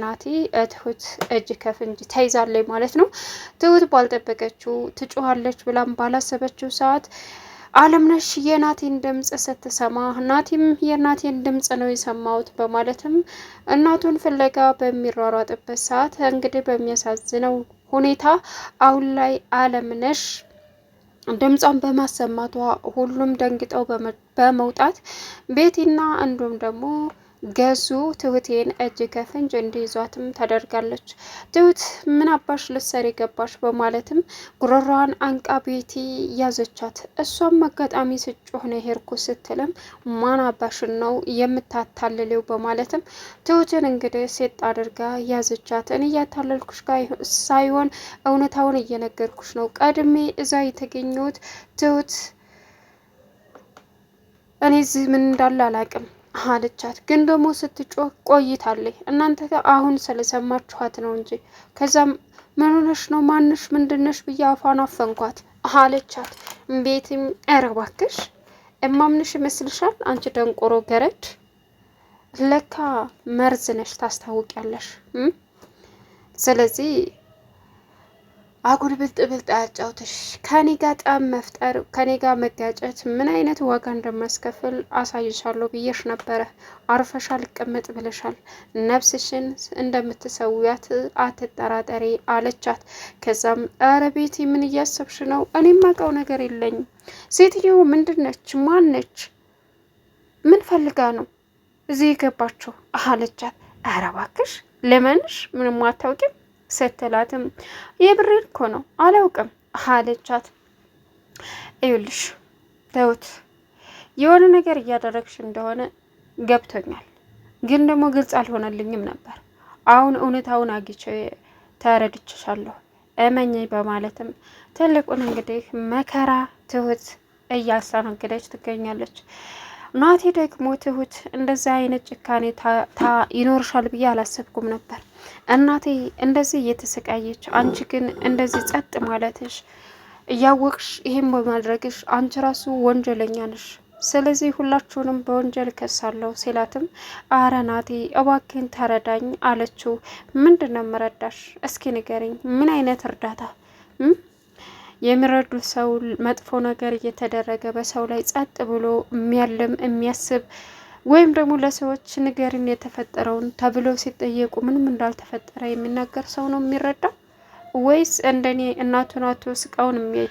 ናቲ ትሁት እጅ ከፍንጅ ተይዛለች ማለት ነው። ትሁት ባልጠበቀችው ትጮኻለች ብላም ባላሰበችው ሰዓት አለምነሽ የናቲን ድምጽ ስትሰማ ናቲም የናቲን ድምጽ ነው የሰማሁት በማለትም እናቱን ፍለጋ በሚሯሯጥበት ሰዓት እንግዲህ በሚያሳዝነው ሁኔታ አሁን ላይ አለምነሽ ድምጿን በማሰማቷ ሁሉም ደንግጠው በመውጣት ቤቲና እንዲሁም ደግሞ ገዙ ትሁቴን እጅ ከፍንጅ እንዲይዟትም ተደርጋለች። ትሁት ምን አባሽ ልትሰሪ ገባሽ በማለትም ጉሮሯን አንቃ ቤቲ ያዘቻት። እሷም አጋጣሚ ስጮህ ነው ሄድኩ ስትልም ማን አባሽን ነው የምታታልለው በማለትም ትሁትን እንግዲህ ሴት አድርጋ ያዘቻት። እኔ እያታለልኩሽ ሳይሆን እውነታውን እየነገርኩሽ ነው። ቀድሜ እዛ የተገኘሁት ትሁት እኔ እዚህ ምን እንዳለ አላቅም አለቻት። ግን ደግሞ ስትጮህ ቆይታለች። እናንተ አሁን ስለሰማችኋት ነው እንጂ ከዛም ምን ሆነሽ ነው ማንሽ ምንድነሽ ብዬ አፏን አፈንኳት አለቻት። ቤትም ኧረ እባክሽ እማምንሽ ይመስልሻል አንቺ ደንቆሮ ገረድ፣ ለካ መርዝ ነሽ ታስታውቂያለሽ። ስለዚህ አጉል ብልጥ ብልጥ አያጫውትሽ። ከኔ ጋር ጠብ መፍጠር ከኔ ጋር መጋጨት ምን አይነት ዋጋ እንደማስከፍል አሳይሻለሁ ብዬሽ ነበረ። አርፈሻል ቅምጥ ብለሻል። ነፍስሽን እንደምትሰውያት አትጠራጠሪ አለቻት። ከዛም ኧረ ቤቲ ምን እያሰብሽ ነው? እኔ የማውቀው ነገር የለኝም። ሴትየው ምንድነች? ማነች? ምን ፈልጋ ነው እዚህ የገባችው አለቻት። ኧረ እባክሽ ለመንሽ ምንም አታውቂም ስትላትም የብሬን እኮ ነው አላውቅም አለቻት። ይኸውልሽ ተውት፣ የሆነ ነገር እያደረግሽ እንደሆነ ገብቶኛል፣ ግን ደግሞ ግልጽ አልሆነልኝም ነበር። አሁን እውነታውን አግኝቼ ተረድቼሻለሁ እመኚ በማለትም ትልቁን እንግዲህ መከራ ትሁት እያስተናገደች ትገኛለች። ናቲ ደግሞ ትሁት እንደዛ አይነት ጭካኔ ይኖርሻል ብዬ አላሰብኩም ነበር። እናቴ እንደዚህ እየተሰቃየች አንቺ ግን እንደዚህ ጸጥ ማለትሽ እያወቅሽ ይህም በማድረግሽ አንቺ ራሱ ወንጀለኛ ነሽ። ስለዚህ ሁላችሁንም በወንጀል ከሳለሁ ሲላትም አረ ናቲ እባክህን ተረዳኝ አለችው። ምንድነው የምረዳሽ? እስኪ ንገሪኝ፣ ምን አይነት እርዳታ? የሚረዱት ሰው መጥፎ ነገር እየተደረገ በሰው ላይ ጸጥ ብሎ የሚያልም የሚያስብ ወይም ደግሞ ለሰዎች ንገርን የተፈጠረውን ተብለው ሲጠየቁ ምንም እንዳልተፈጠረ የሚናገር ሰው ነው የሚረዳው? ወይስ እንደኔ እናቱን አቶ ስቃውን የሚያይ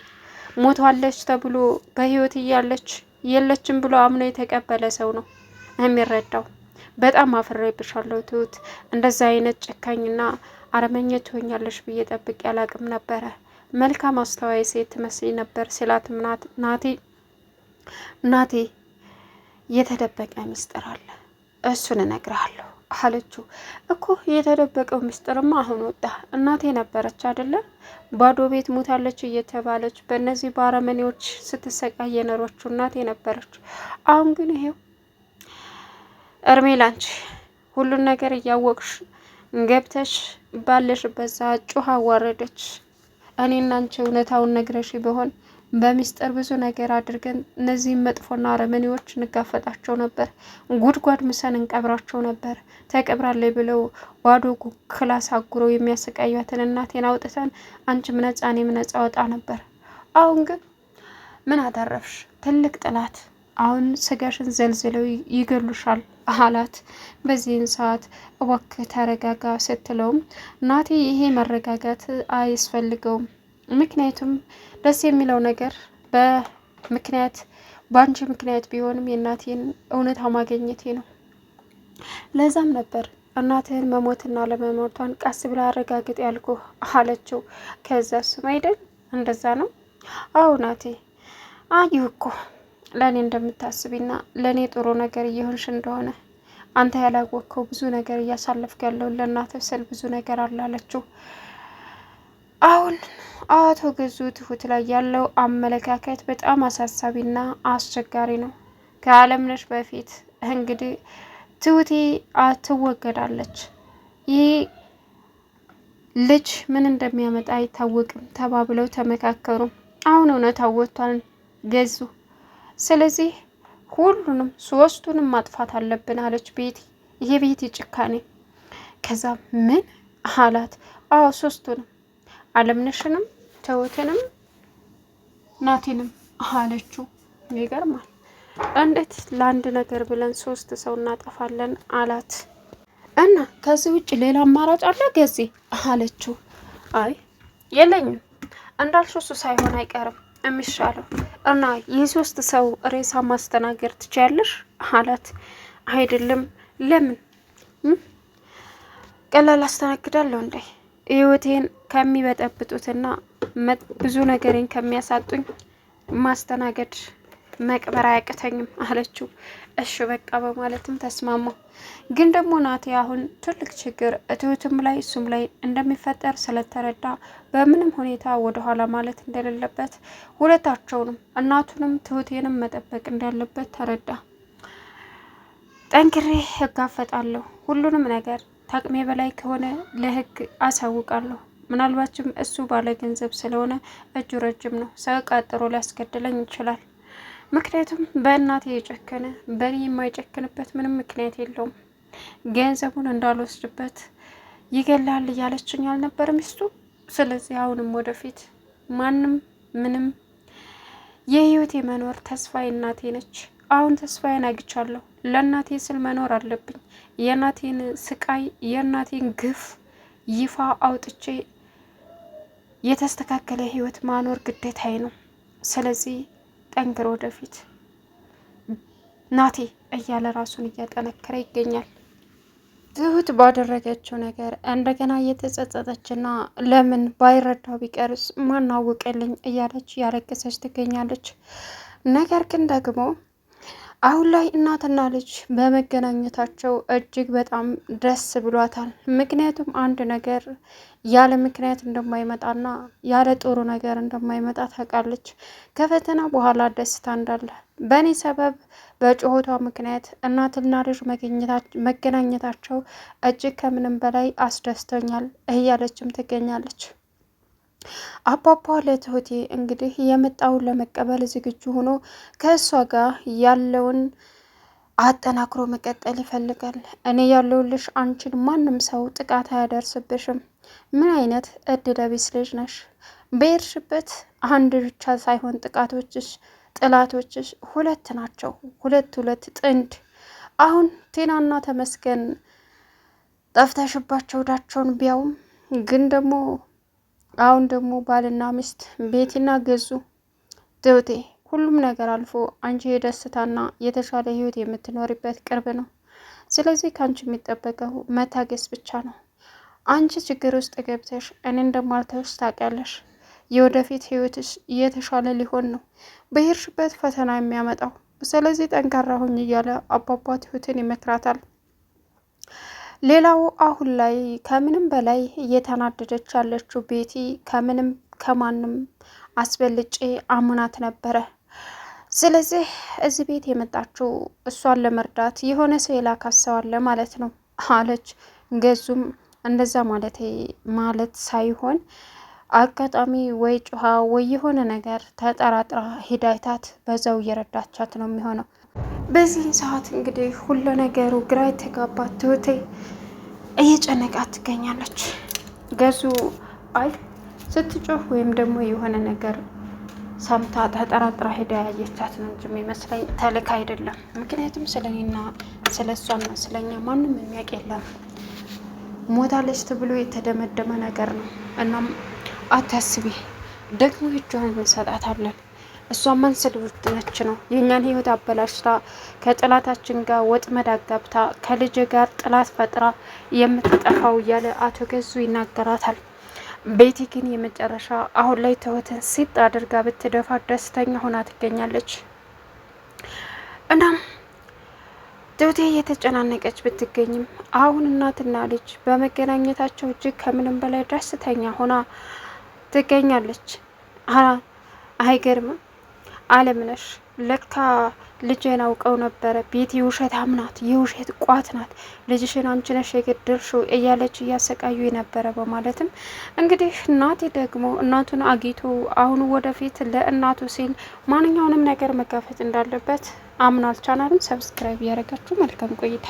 ሞቷለች ተብሎ በህይወት እያለች የለችም ብሎ አምኖ የተቀበለ ሰው ነው የሚረዳው? በጣም አፍሬብሻለሁ ትሁት፣ እንደዛ አይነት ጨካኝና አረመኛ ትሆኛለሽ ብዬ ጠብቄ አላቅም ነበረ። መልካም አስተዋይ ሴት ትመስይ ነበር ሲላትም ናቴ የተደበቀ ምስጢር አለ፣ እሱን እነግርሃለሁ አለችው። እኮ የተደበቀው ምስጢርማ አሁን ወጣ። እናቴ ነበረች አይደለ ባዶ ቤት ሞታለች እየተባለች በእነዚህ ባረመኔዎች ስትሰቃይ የኖረችው እናቴ ነበረች። አሁን ግን ይሄው እርሜ ላንቺ። ሁሉን ነገር እያወቅሽ ገብተሽ ባለሽበት ሰዓት ጩኸ አዋረደች። እኔና አንቺ እውነታውን ነግረሽ ቢሆን በሚስጥር ብዙ ነገር አድርገን እነዚህም መጥፎና አረመኔዎች እንጋፈጣቸው ነበር። ጉድጓድ ምሰን እንቀብራቸው ነበር። ተቀብራለች ብለው ባዶ ክላስ አጉረው የሚያሰቃያትን እናቴን አውጥተን አንቺም ነጻ እኔም ነጻ ወጣ ነበር። አሁን ግን ምን አተረፍሽ? ትልቅ ጥላት አሁን ስጋሽን ዘልዝለው ይገሉሻል አላት። በዚህን ሰዓት እባክህ ተረጋጋ ስትለውም ናቴ ይሄ መረጋጋት አያስፈልገውም፣ ምክንያቱም ደስ የሚለው ነገር በአንቺ ምክንያት ቢሆንም የእናቴን እውነታ ማግኘቴ ነው። ለዛም ነበር እናትህን መሞትና ለመሞቷን ቀስ ብላ አረጋግጥ ያልኩ አለችው። ከዛ ስም አይደል እንደዛ ነው? አዎ ናቴ አየሁ እኮ ለእኔ እንደምታስቢና ለእኔ ጥሩ ነገር እየሆንሽ እንደሆነ አንተ ያላወቅከው ብዙ ነገር እያሳለፍክ ያለውን ለእናትህ ስል ብዙ ነገር አላለችው። አሁን አቶ ገዙ ትሁት ላይ ያለው አመለካከት በጣም አሳሳቢና አስቸጋሪ ነው። ከአለምነሽ በፊት እንግዲህ ትሁቴ ትወገዳለች። ይህ ልጅ ምን እንደሚያመጣ አይታወቅም ተባብለው ተመካከሩ። አሁን እውነት አወጥቷል ገዙ። ስለዚህ ሁሉንም ሶስቱንም ማጥፋት አለብን አለች ቤቲ። ይሄ ቤቲ ጭካኔ ከዛ ምን አላት? አዎ ሶስቱንም አለምነሽንም ትሁትንም ናቲንም አለችው። ይገርማል። እንዴት ለአንድ ነገር ብለን 3 ሰው እናጠፋለን አላት። እና ከዚህ ውጭ ሌላ አማራጭ አለ ገዜ አለችው። አይ የለኝም እንዳልሽው እሱ ሳይሆን አይቀርም የሚሻለው እና የ3 ሰው ሬሳ ማስተናገድ ትችያለሽ አላት። አይደለም ለምን ቀላል አስተናግዳለሁ እንዴ? ህይወቴን ከሚበጠብጡትና ብዙ ነገሬን ከሚያሳጡኝ ማስተናገድ መቅበር አያቅተኝም አለችው። እሺ በቃ በማለትም ተስማማ። ግን ደግሞ ናቲ አሁን ትልቅ ችግር ትሁትም ላይ እሱም ላይ እንደሚፈጠር ስለተረዳ በምንም ሁኔታ ወደኋላ ማለት እንደሌለበት ሁለታቸውንም እናቱንም ትሁቴንም መጠበቅ እንዳለበት ተረዳ። ጠንክሬ እጋፈጣለሁ፣ ሁሉንም ነገር ታቅሜ በላይ ከሆነ ለህግ አሳውቃለሁ። ምናልባችም እሱ ባለ ገንዘብ ስለሆነ እጁ ረጅም ነው፣ ሰው ቀጥሮ ሊያስገድለኝ ይችላል። ምክንያቱም በእናቴ የጨከነ በእኔ የማይጨክንበት ምንም ምክንያት የለውም። ገንዘቡን እንዳልወስድበት ይገላል እያለችኝ አልነበር ሚስቱ? ስለዚህ አሁንም ወደፊት ማንም ምንም የህይወቴ መኖር ተስፋዬ እናቴ ነች። አሁን ተስፋዬን አግቻለሁ። ለእናቴ ስል መኖር አለብኝ። የእናቴን ስቃይ የእናቴን ግፍ ይፋ አውጥቼ የተስተካከለ ህይወት ማኖር ግዴታዬ ነው። ስለዚህ ጠንክሮ ወደፊት ናቴ እያለ ራሱን እያጠነከረ ይገኛል። ትሁት ባደረገችው ነገር እንደገና እየተጸጸተችና ለምን ባይረዳው ቢቀርስ ማናወቀልኝ እያለች ያለቀሰች ትገኛለች። ነገር ግን ደግሞ አሁን ላይ እናትና ልጅ በመገናኘታቸው እጅግ በጣም ደስ ብሏታል። ምክንያቱም አንድ ነገር ያለ ምክንያት እንደማይመጣና ያለ ጥሩ ነገር እንደማይመጣ ታውቃለች። ከፈተና በኋላ ደስታ እንዳለ በእኔ ሰበብ በጩኸቷ ምክንያት እናትና ልጅ መገናኘታቸው እጅግ ከምንም በላይ አስደስቶኛል እያለችም ትገኛለች። አባባ ለትሁቴ እንግዲህ የመጣውን ለመቀበል ዝግጁ ሆኖ ከእሷ ጋር ያለውን አጠናክሮ መቀጠል ይፈልጋል። እኔ ያለውልሽ አንቺን ማንም ሰው ጥቃት አያደርስብሽም። ምን አይነት እድለቢስ ልጅ ነሽ? በሄድሽበት አንድ ብቻ ሳይሆን ጥቃቶችሽ ጥላቶችሽ 2 ናቸው። 2 ጥንድ። አሁን ቴናና ተመስገን ጠፍተሽባቸው ዳቸውን ቢያውም ግን ደግሞ አሁን ደግሞ ባልና ሚስት ቤቲና ገዙ። ትሁቴ ሁሉም ነገር አልፎ አንቺ የደስታና የተሻለ ህይወት የምትኖሪበት ቅርብ ነው። ስለዚህ ከአንቺ የሚጠበቀው መታገስ ብቻ ነው። አንቺ ችግር ውስጥ ገብተሽ እኔ እንደማልተውሽ ታውቂያለሽ። የወደፊት ህይወትሽ የተሻለ ሊሆን ነው በሄድሽበት ፈተና የሚያመጣው። ስለዚህ ጠንካራ ሁኝ እያለ አባባ ትሁትን ይመክራታል። ሌላው አሁን ላይ ከምንም በላይ እየተናደደች ያለችው ቤቲ ከምንም ከማንም አስበልጬ አምናት ነበረ። ስለዚህ እዚህ ቤት የመጣችው እሷን ለመርዳት የሆነ ሰው የላካት ሰው አለ ማለት ነው አለች። ገዙም እንደዛ ማለት ሳይሆን አጋጣሚ ወይ ጩሃ ወይ የሆነ ነገር ተጠራጥራ ሂዳይታት በዛው እየረዳቻት ነው የሚሆነው። በዚህ ሰዓት እንግዲህ ሁሉ ነገሩ ግራ የተጋባት ትሁቴ እየጨነቃት ትገኛለች። ገዙ አይ ስትጮህ ወይም ደግሞ የሆነ ነገር ሰምታ ተጠራጥራ ሄዳ ያየቻት ነው እንጂ የሚመስለኝ ተልክ አይደለም። ምክንያቱም ስለኔና ስለ እሷና ስለኛ ማንም የሚያውቅ የለም። ሞታለች ተብሎ የተደመደመ ነገር ነው። እናም አታስቢ፣ ደግሞ እጇን እንሰጣታለን። እሷ ማንሰልብትነች ነው የእኛን ህይወት አበላሽታ ከጥላታችን ጋር ወጥመድ አጋብታ ከልጅ ጋር ጥላት ፈጥራ የምትጠፋው እያለ አቶ ገዙ ይናገራታል። ቤቲ ግን የመጨረሻ አሁን ላይ ትሁትን ሲጥ አድርጋ ብትደፋ ደስተኛ ሆና ትገኛለች። እናም ትሁቴ እየተጨናነቀች ብትገኝም አሁን እናትና ልጅ በመገናኘታቸው እጅግ ከምንም በላይ ደስተኛ ሆና ትገኛለች። አይገርምም? አለምነሽ ለካ ልጄን አውቀው ነበረ። ቤቲ ውሸታም ናት፣ የውሸት ቋት ናት፣ ልጅሽን አንቺ ነሽ የገደልሽው እያለች እያሰቃዩ ነበረ በማለትም እንግዲህ ናቲ ደግሞ እናቱን አግኝቶ አሁን ወደፊት ለእናቱ ሲል ማንኛውንም ነገር መጋፈጥ እንዳለበት አምኗል። ቻናሉን ሰብስክራይብ እያደረጋችሁ መልካም ቆይታ